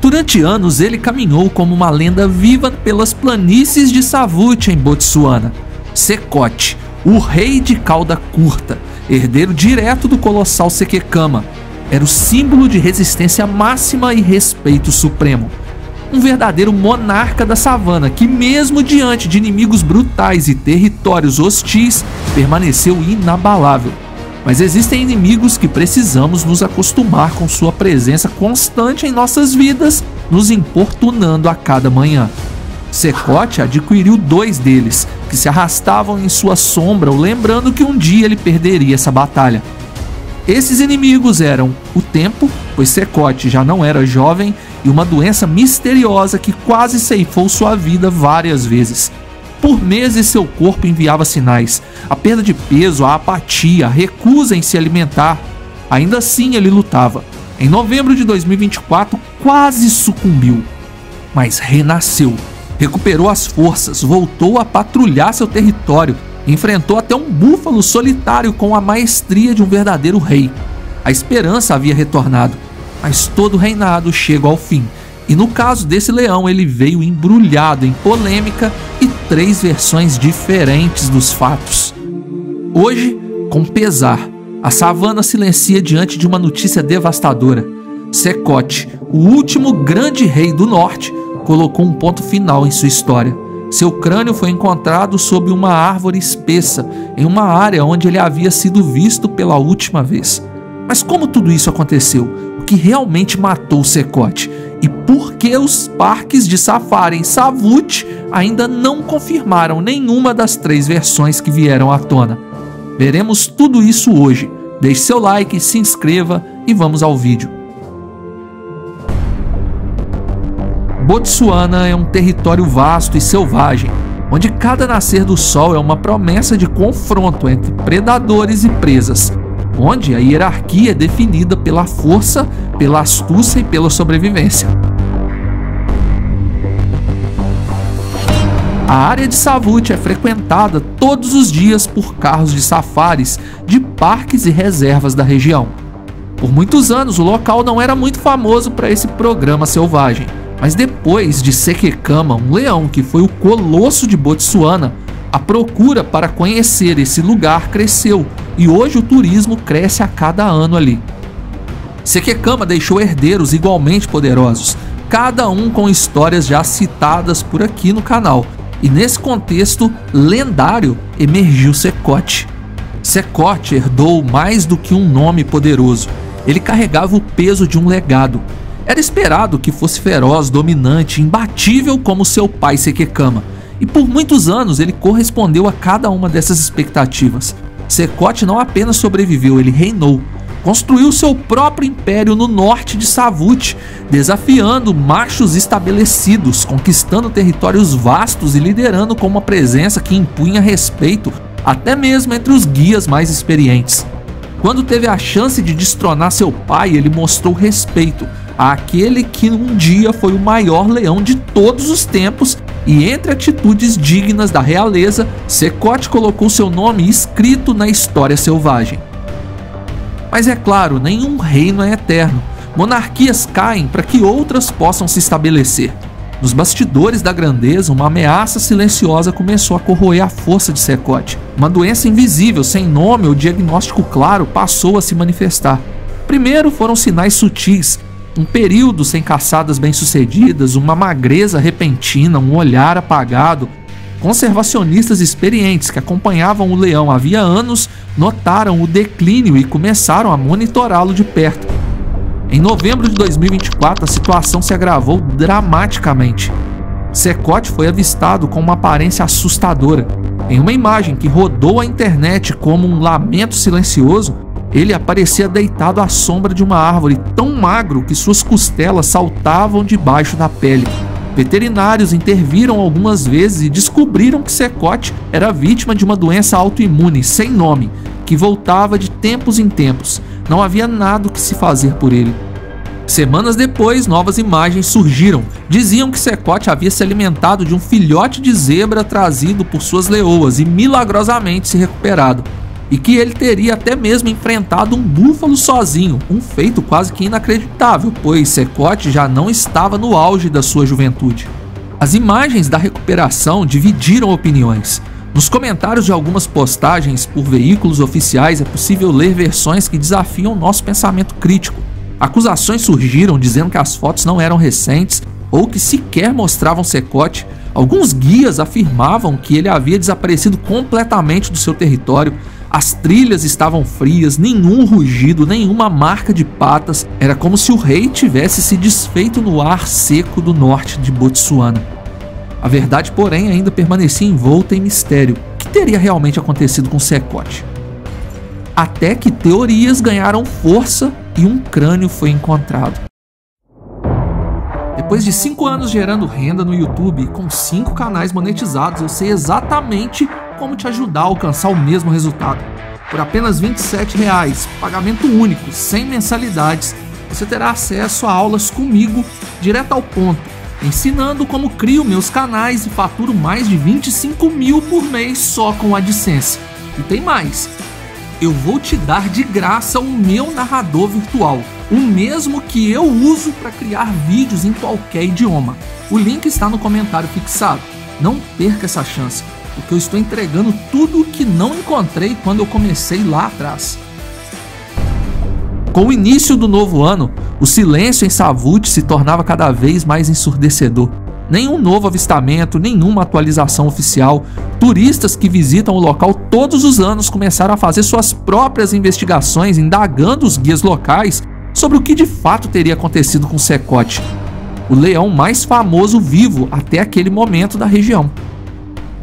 Durante anos, ele caminhou como uma lenda viva pelas planícies de Savuti, em Botsuana. Sekote, o rei de cauda curta, herdeiro direto do colossal Sekekama, era o símbolo de resistência máxima e respeito supremo. Um verdadeiro monarca da savana que, mesmo diante de inimigos brutais e territórios hostis, permaneceu inabalável. Mas existem inimigos que precisamos nos acostumar com sua presença constante em nossas vidas, nos importunando a cada manhã. Sekote adquiriu 2 deles, que se arrastavam em sua sombra, lembrando que um dia ele perderia essa batalha. Esses inimigos eram o tempo, pois Sekote já não era jovem, e uma doença misteriosa que quase ceifou sua vida várias vezes. Por meses seu corpo enviava sinais, a perda de peso, a apatia, a recusa em se alimentar. Ainda assim ele lutava. Em novembro de 2024 quase sucumbiu, mas renasceu, recuperou as forças, voltou a patrulhar seu território, enfrentou até um búfalo solitário com a maestria de um verdadeiro rei. A esperança havia retornado, mas todo reinado chega ao fim. E no caso desse leão, ele veio embrulhado em polêmica e 3 versões diferentes dos fatos. Hoje, com pesar, a savana silencia diante de uma notícia devastadora. Sekote, o último grande rei do norte, colocou um ponto final em sua história. Seu crânio foi encontrado sob uma árvore espessa, em uma área onde ele havia sido visto pela última vez. Mas como tudo isso aconteceu? O que realmente matou Sekote? E por que os parques de safari em Savuti ainda não confirmaram nenhuma das 3 versões que vieram à tona? Veremos tudo isso hoje. Deixe seu like, se inscreva e vamos ao vídeo. Botsuana é um território vasto e selvagem, onde cada nascer do sol é uma promessa de confronto entre predadores e presas, onde a hierarquia é definida pela força, pela astúcia e pela sobrevivência. A área de Savuti é frequentada todos os dias por carros de safaris, de parques e reservas da região. Por muitos anos o local não era muito famoso para esse programa selvagem, mas depois de Sekekama, um leão que foi o colosso de Botsuana, a procura para conhecer esse lugar cresceu e hoje o turismo cresce a cada ano ali. Sekekama deixou herdeiros igualmente poderosos, cada um com histórias já citadas por aqui no canal, e nesse contexto lendário emergiu Sekote. Sekote herdou mais do que um nome poderoso, ele carregava o peso de um legado. Era esperado que fosse feroz, dominante, imbatível como seu pai Sekekama, e por muitos anos ele correspondeu a cada uma dessas expectativas. Sekote não apenas sobreviveu, ele reinou. Construiu seu próprio império no norte de Savuti, desafiando machos estabelecidos, conquistando territórios vastos e liderando com uma presença que impunha respeito até mesmo entre os guias mais experientes. Quando teve a chance de destronar seu pai, ele mostrou respeito àquele que um dia foi o maior leão de todos os tempos, e entre atitudes dignas da realeza, Sekote colocou seu nome escrito na história selvagem. Mas é claro, nenhum reino é eterno. Monarquias caem para que outras possam se estabelecer. Nos bastidores da grandeza, uma ameaça silenciosa começou a corroer a força de Sekote. Uma doença invisível, sem nome ou diagnóstico claro, passou a se manifestar. Primeiro foram sinais sutis, um período sem caçadas bem-sucedidas, uma magreza repentina, um olhar apagado. Conservacionistas experientes que acompanhavam o leão havia anos notaram o declínio e começaram a monitorá-lo de perto. Em novembro de 2024, a situação se agravou dramaticamente. Sekote foi avistado com uma aparência assustadora. Em uma imagem que rodou a internet como um lamento silencioso, ele aparecia deitado à sombra de uma árvore, tão magro que suas costelas saltavam debaixo da pele. Veterinários interviram algumas vezes e descobriram que Sekote era vítima de uma doença autoimune sem nome, que voltava de tempos em tempos. Não havia nada o que se fazer por ele. Semanas depois, novas imagens surgiram. Diziam que Sekote havia se alimentado de um filhote de zebra trazido por suas leoas e milagrosamente se recuperado. e que ele teria até mesmo enfrentado um búfalo sozinho, um feito quase que inacreditável, pois Secote já não estava no auge da sua juventude. As imagens da recuperação dividiram opiniões. Nos comentários de algumas postagens por veículos oficiais é possível ler versões que desafiam nosso pensamento crítico. Acusações surgiram dizendo que as fotos não eram recentes ou que sequer mostravam Secote. Alguns guias afirmavam que ele havia desaparecido completamente do seu território. As trilhas estavam frias, nenhum rugido, nenhuma marca de patas. Era como se o rei tivesse se desfeito no ar seco do norte de Botsuana. A verdade, porém, ainda permanecia envolta em mistério. O que teria realmente acontecido com Secote? Até que teorias ganharam força e um crânio foi encontrado. Depois de 5 anos gerando renda no YouTube, com 5 canais monetizados, eu sei exatamente como te ajudar a alcançar o mesmo resultado. Por apenas R$ 27,00, pagamento único, sem mensalidades, você terá acesso a aulas comigo, direto ao ponto, ensinando como crio meus canais e faturo mais de 25 mil por mês só com a AdSense. E tem mais, eu vou te dar de graça o meu narrador virtual, o mesmo que eu uso para criar vídeos em qualquer idioma. O link está no comentário fixado. Não perca essa chance, porque eu estou entregando tudo o que não encontrei quando eu comecei lá atrás. Com o início do novo ano, o silêncio em Savut se tornava cada vez mais ensurdecedor. Nenhum novo avistamento, nenhuma atualização oficial. Turistas que visitam o local todos os anos começaram a fazer suas próprias investigações, indagando os guias locais sobre o que de fato teria acontecido com Secote, o leão mais famoso vivo até aquele momento da região.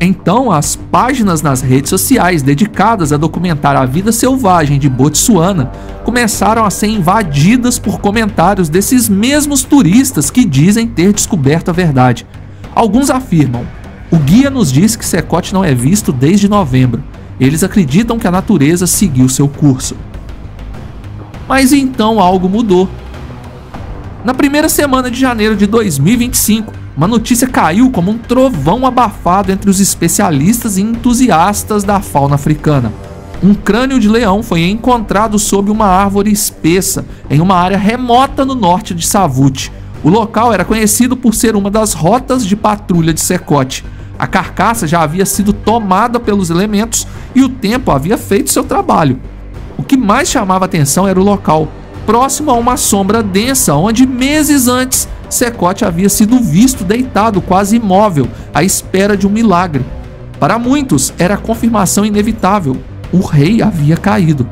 Então, as páginas nas redes sociais dedicadas a documentar a vida selvagem de Botsuana começaram a ser invadidas por comentários desses mesmos turistas que dizem ter descoberto a verdade. Alguns afirmam: o guia nos diz que Secote não é visto desde novembro. Eles acreditam que a natureza seguiu seu curso. Mas então algo mudou. Na primeira semana de janeiro de 2025, uma notícia caiu como um trovão abafado entre os especialistas e entusiastas da fauna africana. Um crânio de leão foi encontrado sob uma árvore espessa em uma área remota no norte de Savut. O local era conhecido por ser uma das rotas de patrulha de Secote. A carcaça já havia sido tomada pelos elementos e o tempo havia feito seu trabalho. O que mais chamava atenção era o local, próximo a uma sombra densa, onde meses antes Secote havia sido visto deitado quase imóvel, à espera de um milagre. Para muitos, era a confirmação inevitável: o rei havia caído.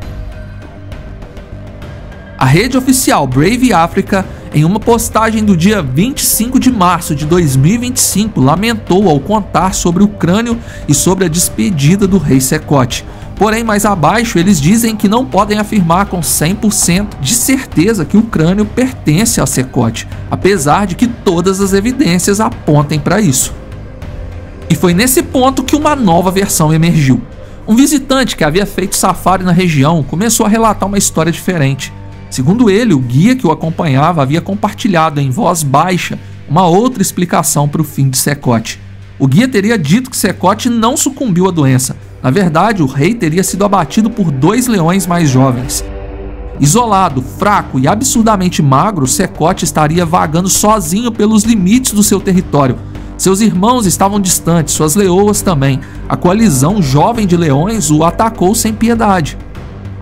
A rede oficial Brave Africa, em uma postagem do dia 25 de março de 2025, lamentou ao contar sobre o crânio e sobre a despedida do rei Secote. Porém, mais abaixo, eles dizem que não podem afirmar com 100% de certeza que o crânio pertence a Secote, apesar de que todas as evidências apontem para isso. E foi nesse ponto que uma nova versão emergiu. Um visitante que havia feito safari na região começou a relatar uma história diferente. Segundo ele, o guia que o acompanhava havia compartilhado em voz baixa uma outra explicação para o fim de Secote. O guia teria dito que Secote não sucumbiu à doença. Na verdade, o rei teria sido abatido por 2 leões mais jovens. Isolado, fraco e absurdamente magro, Secote estaria vagando sozinho pelos limites do seu território. Seus irmãos estavam distantes, suas leoas também. A coalizão jovem de leões o atacou sem piedade.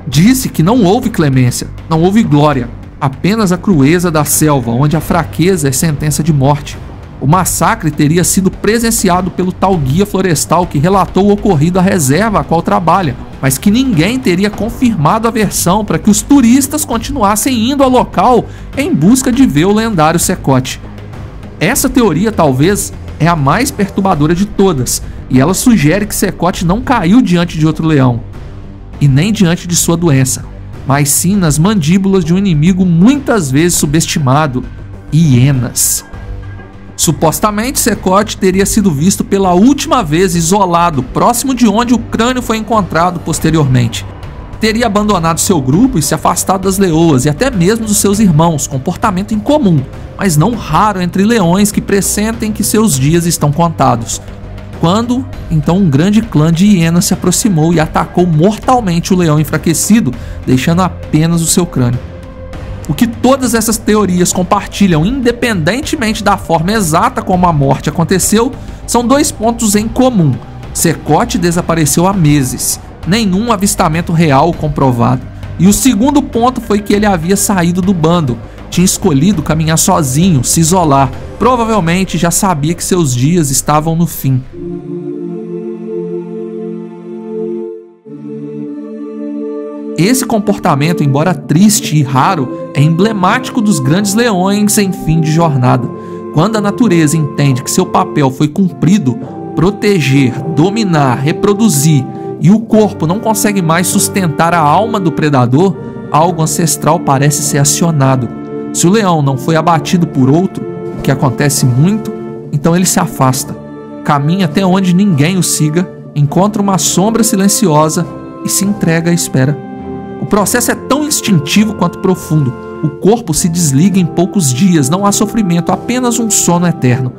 Disse que não houve clemência, não houve glória, apenas a crueza da selva, onde a fraqueza é sentença de morte. O massacre teria sido presenciado pelo tal guia florestal que relatou o ocorrido à reserva a qual trabalha, mas que ninguém teria confirmado a versão para que os turistas continuassem indo ao local em busca de ver o lendário Secote. Essa teoria talvez é a mais perturbadora de todas, e ela sugere que Secote não caiu diante de outro leão, e nem diante de sua doença, mas sim nas mandíbulas de um inimigo muitas vezes subestimado: hienas. Supostamente, Secote teria sido visto pela última vez isolado, próximo de onde o crânio foi encontrado posteriormente. Teria abandonado seu grupo e se afastado das leoas e até mesmo dos seus irmãos, comportamento incomum, mas não raro entre leões que pressentem que seus dias estão contados. Quando, então, um grande clã de hienas se aproximou e atacou mortalmente o leão enfraquecido, deixando apenas o seu crânio. O que todas essas teorias compartilham, independentemente da forma exata como a morte aconteceu, são 2 pontos em comum. Secote desapareceu há meses, nenhum avistamento real comprovado. E o segundo ponto foi que ele havia saído do bando, tinha escolhido caminhar sozinho, se isolar, provavelmente já sabia que seus dias estavam no fim. Esse comportamento, embora triste e raro, é emblemático dos grandes leões em fim de jornada. Quando a natureza entende que seu papel foi cumprido, proteger, dominar, reproduzir, e o corpo não consegue mais sustentar a alma do predador, algo ancestral parece ser acionado. Se o leão não foi abatido por outro, o que acontece muito, então ele se afasta, caminha até onde ninguém o siga, encontra uma sombra silenciosa e se entrega à espera. O processo é tão instintivo quanto profundo. O corpo se desliga em poucos dias, não há sofrimento, apenas um sono eterno.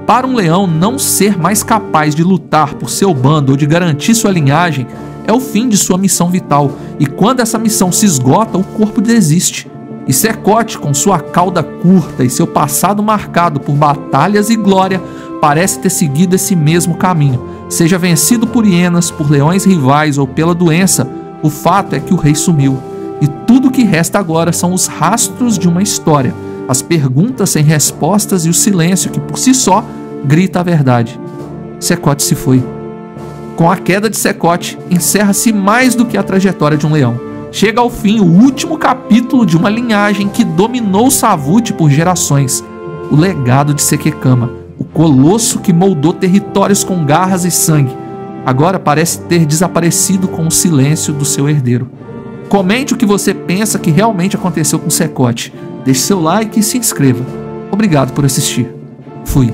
Para um leão não ser mais capaz de lutar por seu bando ou de garantir sua linhagem, é o fim de sua missão vital, e quando essa missão se esgota, o corpo desiste. E Secote, com sua cauda curta e seu passado marcado por batalhas e glória, parece ter seguido esse mesmo caminho. Seja vencido por hienas, por leões rivais ou pela doença, o fato é que o rei sumiu. E tudo que resta agora são os rastros de uma história, as perguntas sem respostas e o silêncio que por si só grita a verdade. Secote se foi. Com a queda de Secote, encerra-se mais do que a trajetória de um leão. Chega ao fim o último capítulo de uma linhagem que dominou Savut por gerações. O legado de Sekekama, o colosso que moldou territórios com garras e sangue, agora parece ter desaparecido com o silêncio do seu herdeiro. Comente o que você pensa que realmente aconteceu com Secote. Deixe seu like e se inscreva. Obrigado por assistir. Fui.